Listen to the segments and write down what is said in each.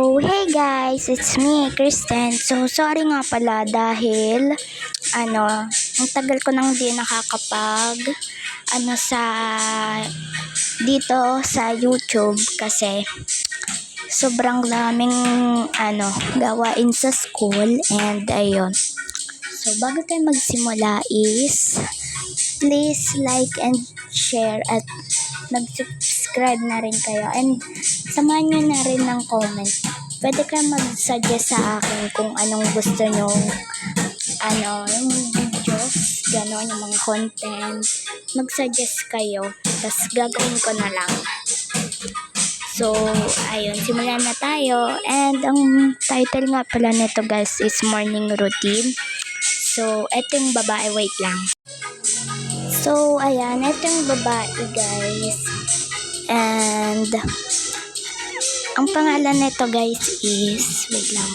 Hey guys, it's me, Kristen. So, sorry nga pala dahil, ang tagal ko nang di sa, dito sa YouTube kasi sobrang daming, gawain sa school and ayun. So, bago tayo magsimula is, please like and share at mag-subscribe na rin kayo and samahan nyo na rin ng comment. Pwede ka mag-suggest sa akin kung anong gusto nyo, yung videos, gano'n, yung mga content. Mag-suggest kayo, tapos gagawin ko na lang. So, ayun, simulan na tayo. And ang title nga pala nito guys is Morning Routine. So, etong babae, wait lang. So, ayan, etong babae guys. And, ang pangalan nito guys is, wait lang.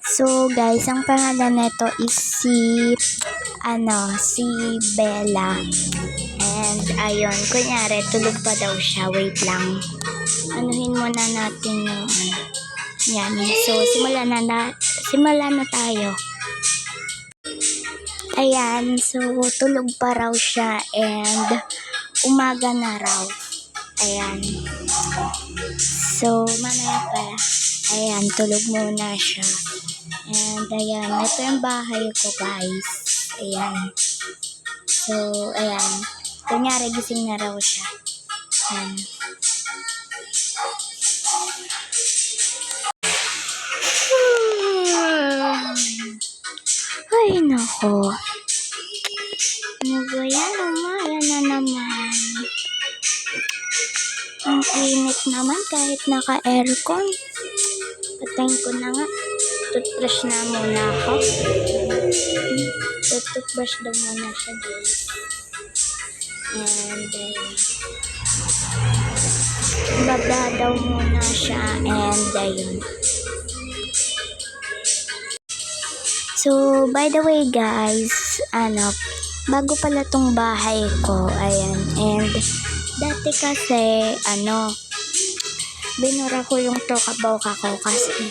So, guys, ang pangalan nito is si Bella. And, ayun, kunyari, tulog pa daw siya, wait lang. Anuhin muna natin yung, yan. So, simulan na tayo. Ayan, so tulog pa raw siya and umaga na raw. Ayan. So, mamaya pa. Ayan, tulog muna siya. And ayan, ito yung bahay ko guys. Ayan. So, ayan. Kunyari, gising na raw siya. Ayan. Ay, nako. Ano ba yan? Umaya na naman. Ang init naman kahit naka-aircon. Patayin ko na nga. Toothbrush na muna ako. Toothbrush daw muna siya guys. And baba daw muna siya. And ayun. So, by the way guys, bago pala tong bahay ko, ayan, and dati kasi, binura ko yung tokaboka ko kasi,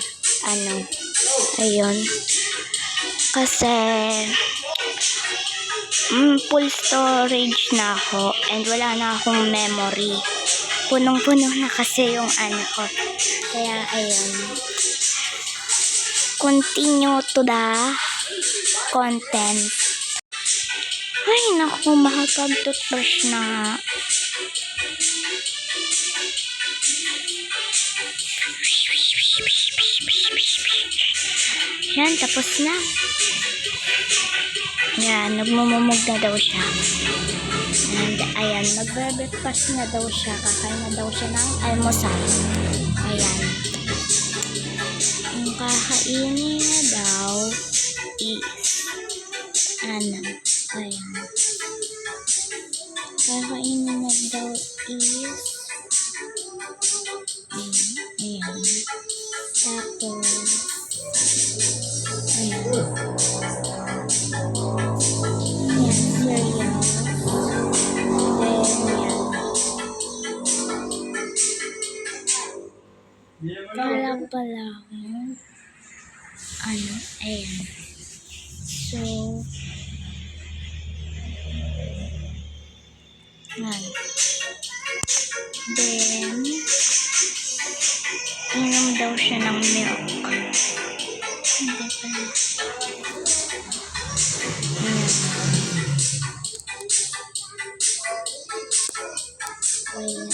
ayun, kasi, full storage na ako and wala na akong memory. Punong-puno na kasi yung ko. Kaya, ayun, continue to the content. Ay, naku, makapag-toothbrush na nga. Yan, tapos na. Yan, nagmumumog na daw siya. And, ayan, magbe-breakfast na daw siya. Kakain na daw siya ng almusal. Ayan. Ang kakainin na daw is ayan. Kakainin na daw is ayan. Tapos ayan. Ayan, cereal. Then pala ayan. So, ayan. Then, inom daw siya ng milk. Hindi pala. Ayan.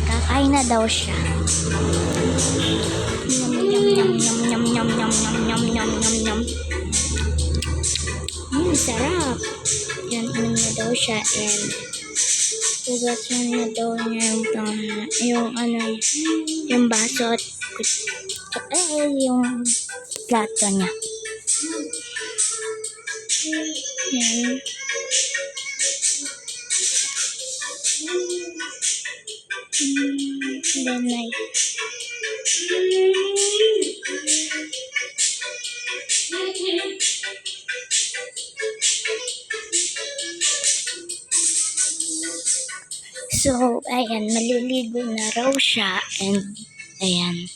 Kakain na daw siya. Yum. Sarap. Yan, inom na daw siya and hugasan na daw niya yung baso at yung plato niya. Yan. Then I So, ayan, maliligo na raw siya and ayan,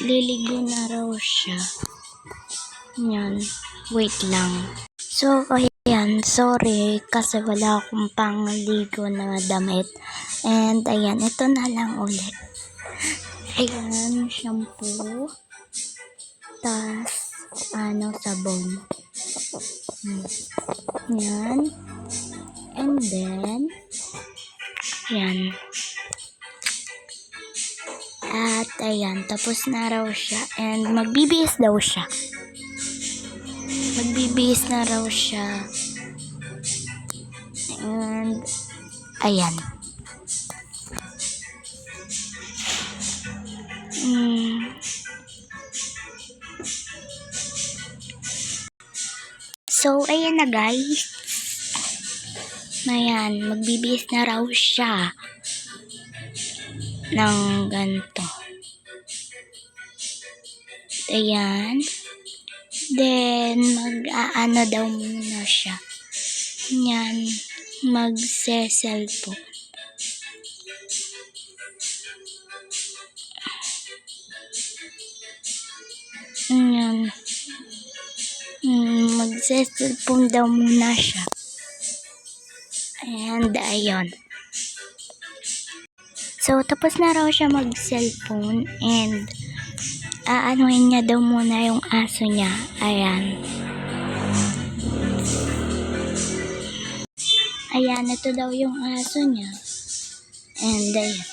liligo na raw siya. Yan, wait lang. So, ayan, sorry kasi wala akong pangligo na damit. And ayan, ito na lang ulit. Ayan, shampoo. Tas, sabon. Yan. And then, yan. At ayan, tapos na raw siya. And magbibihis daw siya. Magbibihis na raw siya. And ayan. So, ayan na guys. Ayan, magbibihis na raw siya ng ganito. Ayan. Then, mag-aano daw muna siya. Yan, magse-cellphone. Yan. Magse-cellphone daw muna siya. And, ayun. So, tapos na raw siya mag-cellphone and aanuhin niya daw muna yung aso niya. Ayan. Ayan, ito daw yung aso niya. And, ayun.